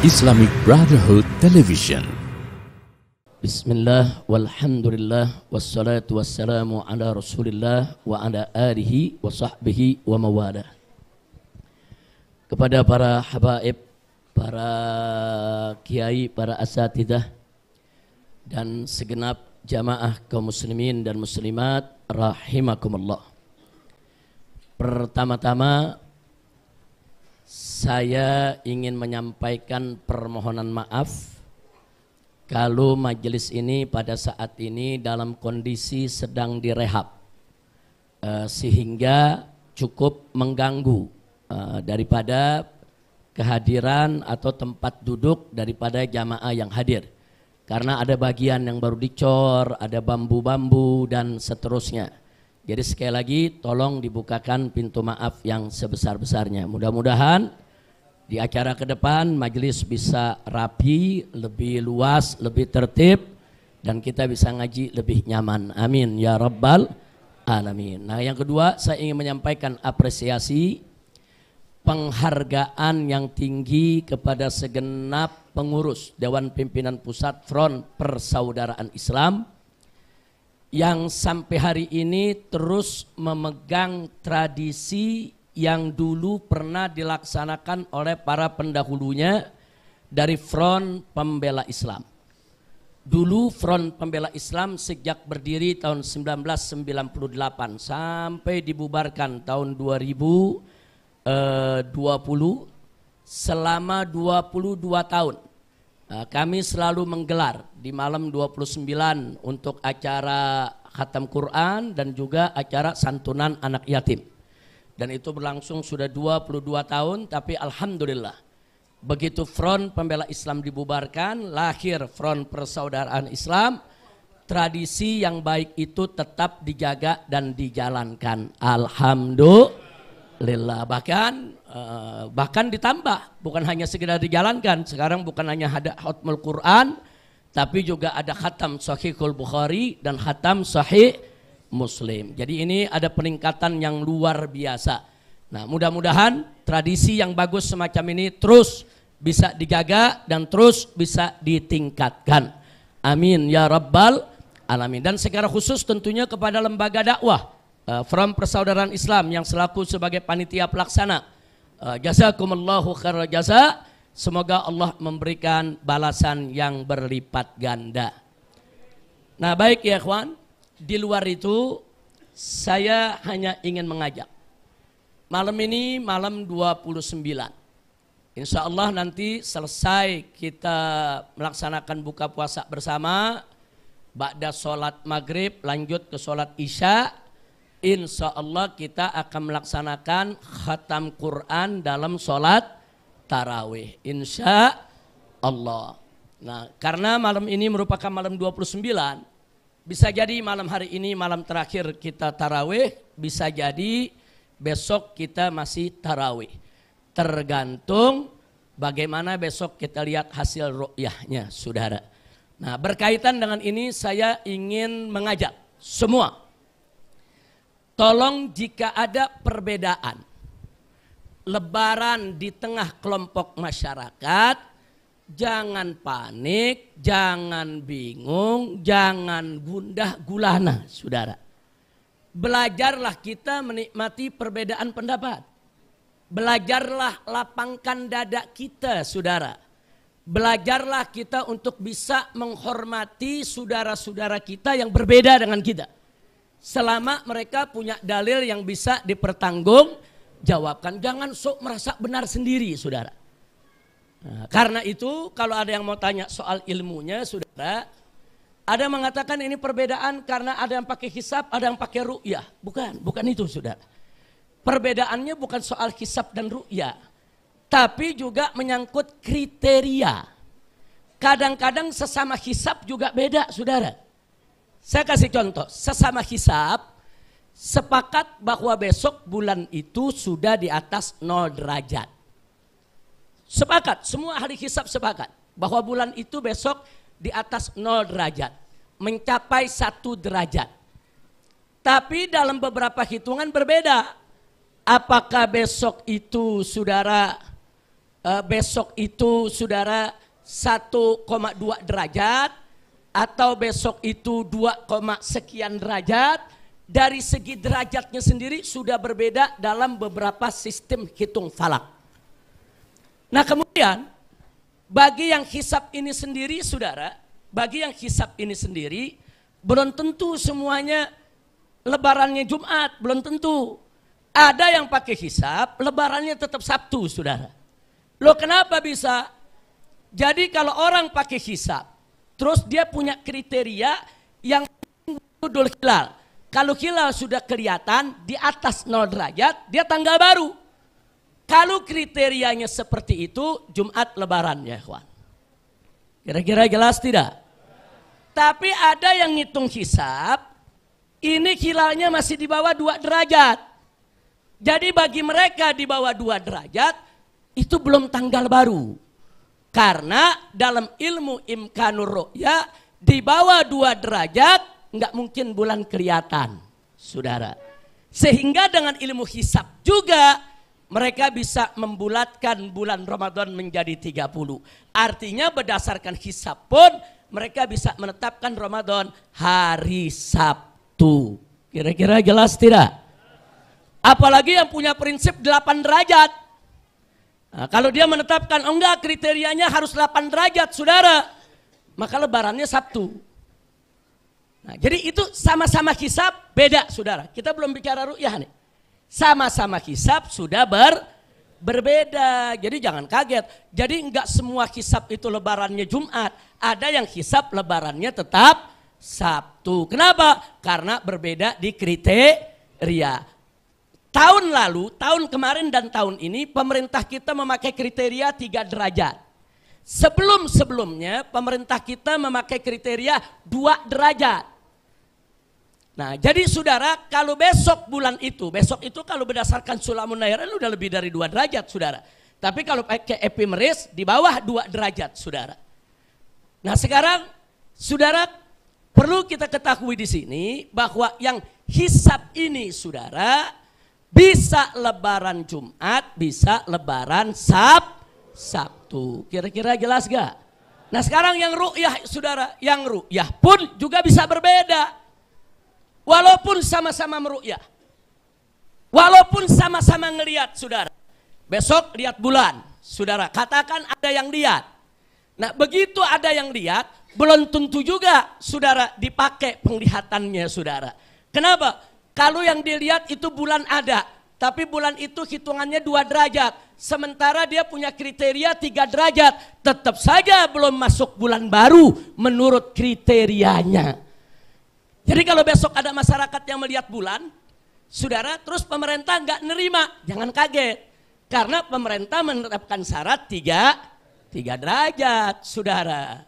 Islamic Brotherhood Television. Bismillah, walhamdulillah, wassalatu wassalamu ala rasulillah wa ala alihi wa sahbihi wa mawadah. Kepada para habaib, para kiai, para asatidah, dan segenap jamaah kaum muslimin dan muslimat rahimakumullah. Pertama-tama saya ingin menyampaikan permohonan maaf kalau majelis ini pada saat ini dalam kondisi sedang direhab, sehingga cukup mengganggu daripada kehadiran atau tempat duduk daripada jamaah yang hadir. Karena ada bagian yang baru dicor, ada bambu-bambu dan seterusnya. Jadi sekali lagi tolong dibukakan pintu maaf yang sebesar-besarnya. Mudah-mudahan di acara ke depan majelis bisa rapi, lebih luas, lebih tertib, dan kita bisa ngaji lebih nyaman. Amin ya rabbal alamin. Nah, yang kedua saya ingin menyampaikan apresiasi, penghargaan yang tinggi kepada segenap pengurus Dewan Pimpinan Pusat Front Persaudaraan Islam yang sampai hari ini terus memegang tradisi yang dulu pernah dilaksanakan oleh para pendahulunya dari Front Pembela Islam. Dulu Front Pembela Islam sejak berdiri tahun 1998 sampai dibubarkan tahun 2020, selama 22 tahun. Kami selalu menggelar di malam 29 untuk acara khatam Quran dan juga acara santunan anak yatim. Dan itu berlangsung sudah 22 tahun, tapi alhamdulillah begitu Front Pembela Islam dibubarkan, lahir Front Persaudaraan Islam, tradisi yang baik itu tetap dijaga dan dijalankan. Alhamdulillah, bahkan ditambah, bukan hanya sekedar dijalankan. Sekarang bukan hanya ada khatmul Quran, tapi juga ada khatam Sahihul Bukhari dan khatam Sahih Muslim. Jadi ini ada peningkatan yang luar biasa. Nah, mudah-mudahan tradisi yang bagus semacam ini terus bisa dijaga dan terus bisa ditingkatkan. Amin ya rabbal alamin. Dan secara khusus tentunya kepada lembaga dakwah Front Persaudaraan Islam yang selaku sebagai panitia pelaksana. Jazakumullahu khairal jaza. Semoga Allah memberikan balasan yang berlipat ganda. Nah, baik ya ikhwan, di luar itu saya hanya ingin mengajak. Malam ini malam 29. Insya Allah nanti selesai kita melaksanakan buka puasa bersama, ba'da sholat maghrib lanjut ke sholat isya. Insya Allah kita akan melaksanakan khatam Quran dalam sholat tarawih. Insya Allah. Nah, karena malam ini merupakan malam 29, bisa jadi malam hari ini malam terakhir kita tarawih, bisa jadi besok kita masih tarawih. Tergantung bagaimana besok kita lihat hasil ru'yahnya, saudara. Nah, berkaitan dengan ini saya ingin mengajak semua, tolong jika ada perbedaan lebaran di tengah kelompok masyarakat, jangan panik, jangan bingung, jangan gundah gulana, saudara. Belajarlah kita menikmati perbedaan pendapat. Belajarlah lapangkan dada kita, saudara. Belajarlah kita untuk bisa menghormati saudara-saudara kita yang berbeda dengan kita. Selama mereka punya dalil yang bisa dipertanggungjawabkan. Jangan sok merasa benar sendiri, saudara. Nah, karena itu kalau ada yang mau tanya soal ilmunya, saudara, ada yang mengatakan ini perbedaan karena ada yang pakai hisab, ada yang pakai ru'yah. Bukan itu, saudara. Perbedaannya bukan soal hisab dan ru'yah, tapi juga menyangkut kriteria. Kadang-kadang sesama hisab juga beda, saudara. Saya kasih contoh, sesama hisab sepakat bahwa besok bulan itu sudah di atas 0 derajat. Sepakat, semua ahli hisab sepakat bahwa bulan itu besok di atas 0 derajat, mencapai 1 derajat. Tapi dalam beberapa hitungan berbeda. Apakah besok itu saudara besok itu saudara 1,2 derajat atau besok itu 2, sekian derajat, dari segi derajatnya sendiri sudah berbeda dalam beberapa sistem hitung falak. Nah kemudian bagi yang hisab ini sendiri saudara, bagi yang hisab ini sendiri belum tentu semuanya lebarannya Jumat, belum tentu. Ada yang pakai hisab, lebarannya tetap Sabtu saudara. Loh kenapa bisa? Jadi kalau orang pakai hisab, terus dia punya kriteria yang Dhul Hilal. Kalau hilal sudah kelihatan di atas 0 derajat, dia tanggal baru. Kalau kriterianya seperti itu, Jumat lebaran ya kawan. Kira-kira jelas tidak? Tapi ada yang ngitung hisab, ini hilalnya masih di bawah 2 derajat. Jadi bagi mereka di bawah 2 derajat, itu belum tanggal baru. Karena dalam ilmu imkanur ru'ya di bawah 2 derajat nggak mungkin bulan kelihatan, saudara. Sehingga dengan ilmu hisab juga mereka bisa membulatkan bulan Ramadan menjadi 30. Artinya berdasarkan hisab pun mereka bisa menetapkan Ramadan hari Sabtu. Kira-kira jelas tidak? Apalagi yang punya prinsip 8 derajat. Nah, kalau dia menetapkan, oh enggak kriterianya harus 8 derajat saudara, maka lebarannya Sabtu. Nah, jadi itu sama-sama hisab beda saudara. Kita belum bicara ru'yah nih. Sama-sama hisab sudah berbeda. Jadi jangan kaget. Jadi enggak semua hisab itu lebarannya Jumat. Ada yang hisab lebarannya tetap Sabtu. Kenapa? Karena berbeda di kriteria. Tahun lalu, tahun kemarin dan tahun ini pemerintah kita memakai kriteria 3 derajat. Sebelum-sebelumnya pemerintah kita memakai kriteria 2 derajat. Nah jadi saudara kalau besok kalau berdasarkan Sulamun Nairan udah lebih dari 2 derajat saudara. Tapi kalau pakai epimeris di bawah 2 derajat saudara. Nah sekarang saudara perlu kita ketahui di sini bahwa yang hisab ini saudara, bisa lebaran Jumat, bisa lebaran Sabtu. Kira-kira jelas gak? Nah sekarang yang ru'yah saudara, yang ru'yah pun juga bisa berbeda. Walaupun sama-sama meru'yah. Walaupun sama-sama ngelihat saudara. Besok lihat bulan, saudara. Katakan ada yang lihat. Nah begitu ada yang lihat, belum tentu juga saudara dipakai penglihatannya saudara. Kenapa? Kalau yang dilihat itu bulan ada, tapi bulan itu hitungannya 2 derajat. Sementara dia punya kriteria 3 derajat, tetap saja belum masuk bulan baru menurut kriterianya. Jadi kalau besok ada masyarakat yang melihat bulan, saudara, terus pemerintah nggak nerima, jangan kaget. Karena pemerintah menerapkan syarat 3 derajat, saudara.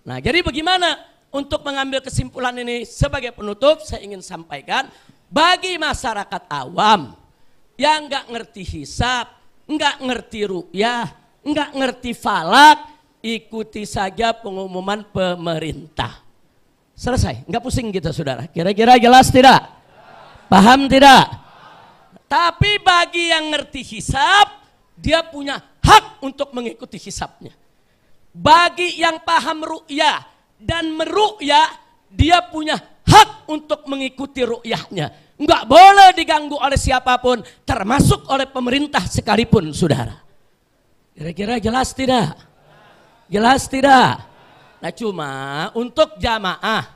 Nah jadi bagaimana untuk mengambil kesimpulan ini sebagai penutup, saya ingin sampaikan, bagi masyarakat awam yang nggak ngerti hisab, nggak ngerti ru'yah, nggak ngerti falak, ikuti saja pengumuman pemerintah. Selesai, nggak pusing kita saudara. Kira-kira jelas tidak? Paham tidak? Tapi bagi yang ngerti hisab, dia punya hak untuk mengikuti hisabnya. Bagi yang paham ru'yah dan meru'yah, dia punya hak untuk mengikuti ru'yahnya. Enggak boleh diganggu oleh siapapun, termasuk oleh pemerintah sekalipun saudara. Kira-kira jelas tidak? Jelas tidak? Nah cuma untuk jamaah,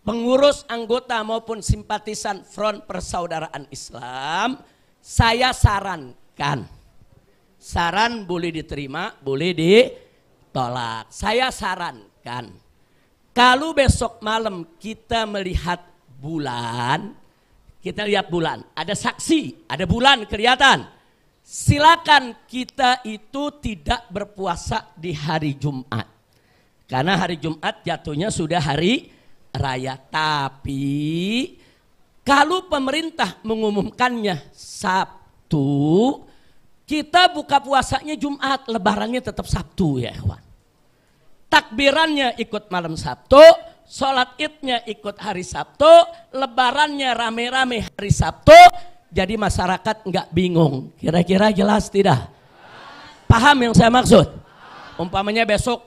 pengurus anggota maupun simpatisan Front Persaudaraan Islam, saya sarankan. Saran boleh diterima, boleh ditolak. Saya sarankan, kalau besok malam kita melihat bulan, kita lihat bulan, ada saksi, ada bulan kelihatan. Silakan kita itu tidak berpuasa di hari Jumat. Karena hari Jumat jatuhnya sudah hari raya. Tapi kalau pemerintah mengumumkannya Sabtu, kita buka puasanya Jumat, lebarannya tetap Sabtu ya kawan. Takbirannya ikut malam Sabtu, sholat idnya ikut hari Sabtu, lebarannya rame-rame hari Sabtu, jadi masyarakat nggak bingung. Kira-kira jelas tidak? Paham yang saya maksud? Umpamanya besok,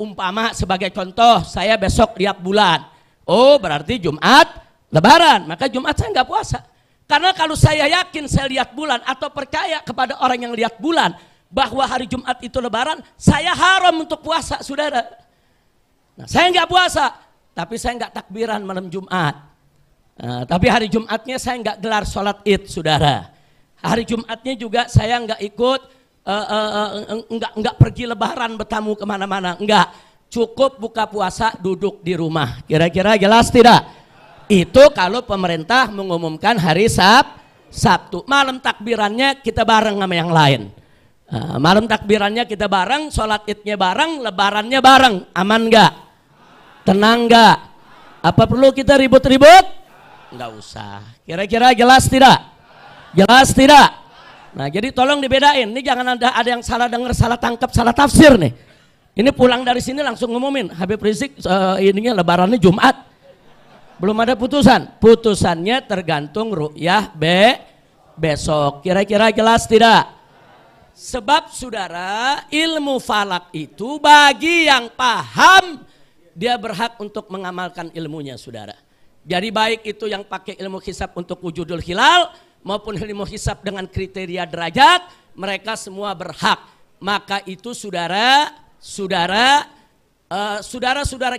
sebagai contoh, saya besok lihat bulan. Oh berarti Jumat Lebaran, maka Jumat saya nggak puasa. Karena kalau saya yakin saya lihat bulan atau percaya kepada orang yang lihat bulan bahwa hari Jumat itu Lebaran, saya haram untuk puasa, saudara. Nah, saya nggak puasa, tapi saya nggak takbiran malam Jumat. Tapi hari Jumatnya saya nggak gelar sholat Id, saudara. Hari Jumatnya juga saya nggak ikut, nggak pergi Lebaran bertamu kemana-mana, nggak. Cukup buka puasa, duduk di rumah. Kira-kira jelas tidak? Itu kalau pemerintah mengumumkan hari Sabtu. Malam takbirannya kita bareng sama yang lain. Malam takbirannya kita bareng, sholat Idnya bareng, Lebarannya bareng. Aman nggak? Tenang nggak? Apa perlu kita ribut-ribut? Nggak usah. Kira-kira jelas tidak? Jelas tidak? Nah jadi tolong dibedain. Ini jangan ada yang salah dengar, salah tangkap, salah tafsir nih. Ini pulang dari sini langsung ngumumin Habib Rizik ininya Lebarannya Jumat. Belum ada putusan. Putusannya tergantung ru'yah besok. Kira-kira jelas tidak? Sebab saudara, ilmu falak itu bagi yang paham, dia berhak untuk mengamalkan ilmunya, saudara. Jadi baik itu yang pakai ilmu hisab untuk wujudul hilal maupun ilmu hisab dengan kriteria derajat, mereka semua berhak. Maka itu saudara-saudara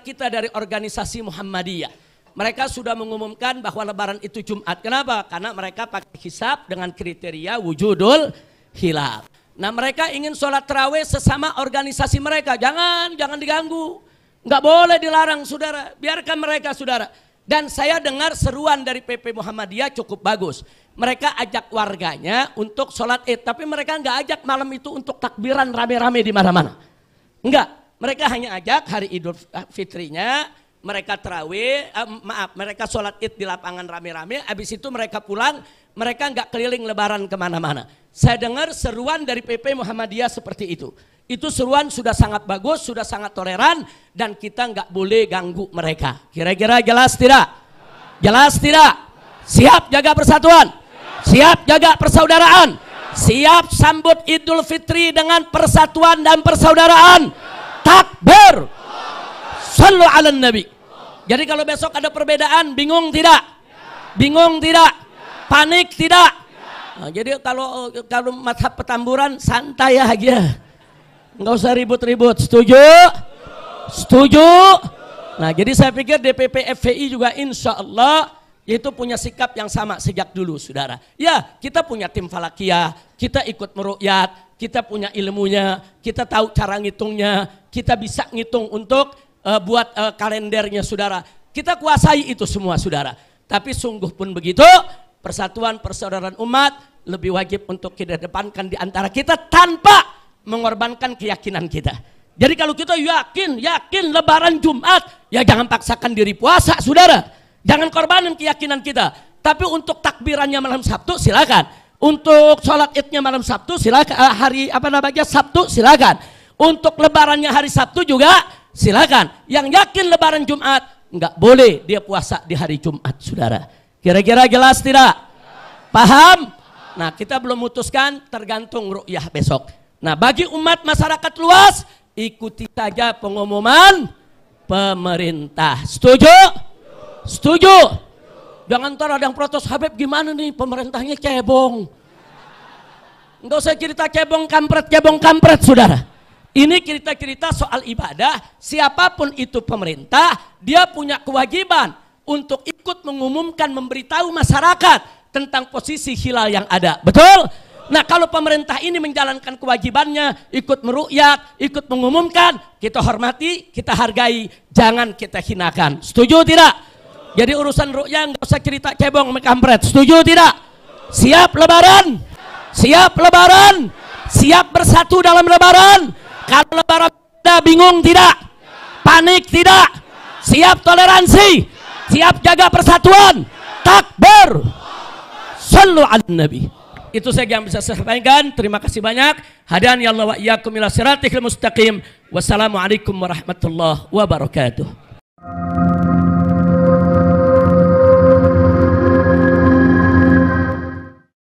kita dari organisasi Muhammadiyah, mereka sudah mengumumkan bahwa Lebaran itu Jumat. Kenapa? Karena mereka pakai hisab dengan kriteria wujudul hilal. Nah mereka ingin sholat tarawih sesama organisasi mereka. Jangan diganggu. Nggak boleh dilarang, saudara. Biarkan mereka, saudara. Dan saya dengar seruan dari PP Muhammadiyah cukup bagus. Mereka ajak warganya untuk sholat Id. Tapi mereka nggak ajak malam itu untuk takbiran rame-rame di mana-mana. Enggak. Mereka hanya ajak hari Idul Fitrinya. Mereka tarawih, mereka sholat Id di lapangan rame-rame. Habis itu mereka pulang. Mereka nggak keliling Lebaran kemana-mana. Saya dengar seruan dari PP Muhammadiyah seperti itu. Itu seruan sudah sangat bagus, sudah sangat toleran, dan kita nggak boleh ganggu mereka. Kira-kira jelas tidak? Jelas tidak? Siap jaga persatuan? Siap jaga persaudaraan? Siap sambut Idul Fitri dengan persatuan dan persaudaraan? Takbir! Sallu ala Nabi. Jadi kalau besok ada perbedaan, bingung tidak? Bingung tidak? Panik tidak? Nah, jadi kalau mazhab Petamburan santai aja. Nggak usah ribut-ribut, setuju? Setuju? Nah jadi saya pikir DPP FPI juga insya Allah itu punya sikap yang sama sejak dulu, saudara. Ya kita punya tim falakiyah, kita ikut meruqyat, kita punya ilmunya, kita tahu cara ngitungnya, kita bisa ngitung untuk buat kalendernya, saudara. Kita kuasai itu semua, saudara. Tapi sungguh pun begitu, persatuan persaudaraan umat lebih wajib untuk kita depankan di antara kita tanpa mengorbankan keyakinan kita. Jadi kalau kita yakin Lebaran Jumat, ya jangan paksakan diri puasa, saudara. Jangan korbanin keyakinan kita. Tapi untuk takbirannya malam Sabtu silakan. Untuk sholat Idnya malam Sabtu silakan. Sabtu silakan. Untuk Lebarannya hari Sabtu juga silakan. Yang yakin Lebaran Jumat, nggak boleh dia puasa di hari Jumat, saudara. Kira-kira jelas tidak? Paham? Nah kita belum memutuskan, tergantung ru'yah besok. Nah bagi umat masyarakat luas, ikuti saja pengumuman pemerintah. Setuju? Setuju? Jangan ntar ada yang protes, Habib gimana nih pemerintahnya cebong. Enggak usah cerita cebong kampret, saudara. Ini cerita-cerita soal ibadah, siapapun itu pemerintah, dia punya kewajiban untuk ikut mengumumkan, memberitahu masyarakat tentang posisi hilal yang ada. Betul? Nah kalau pemerintah ini menjalankan kewajibannya, ikut meruqyat, ikut mengumumkan, kita hormati, kita hargai, jangan kita hinakan. Setuju tidak? Jadi urusan ruqyah nggak usah cerita cebong kampret. Setuju tidak? Siap Lebaran? Siap Lebaran? Siap bersatu dalam Lebaran? Kalau Lebaran bingung tidak? Panik tidak? Siap toleransi? Siap jaga persatuan? Takbir! Sallu ala Nabi. Itu saja yang bisa saya sampaikan. Terima kasih banyak. Hadani Allah wa iyyakum ila siratikal mustaqim. Wassalamualaikum warahmatullahi wabarakatuh.